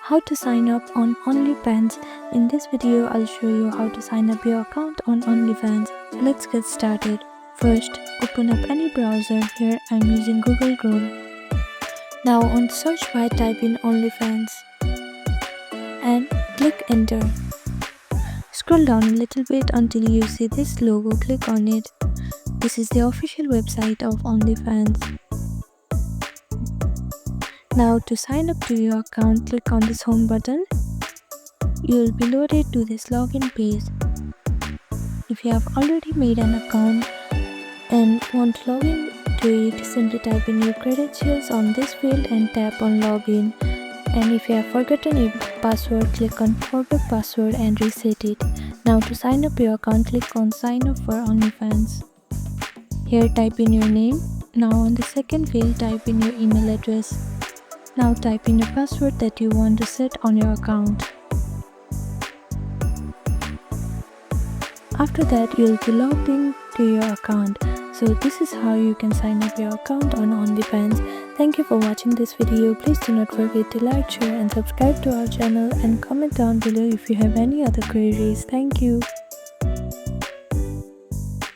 How to sign up on OnlyFans. In this video, I'll show you how to sign up your account on OnlyFans. Let's get started. First, open up any browser. Here I'm using Google Chrome. Now on search bar type in OnlyFans and click enter. Scroll down a little bit until you see this logo. Click on it. This is the official website of OnlyFans. Now to sign up to your account, click on this home button. You will be loaded to this login page. If you have already made an account and want to log in to it, simply type in your credentials on this field and tap on login. And if you have forgotten your password, click on forgot password and reset it. Now to sign up your account, click on sign up for OnlyFans. Here type in your name. Now on the second field, type in your email address. Now type in your password that you want to set on your account. After that, you'll be logged in to your account. So this is how you can sign up your account on OnlyFans. Thank you for watching this video. Please do not forget to like, share and subscribe to our channel and comment down below if you have any other queries. Thank you.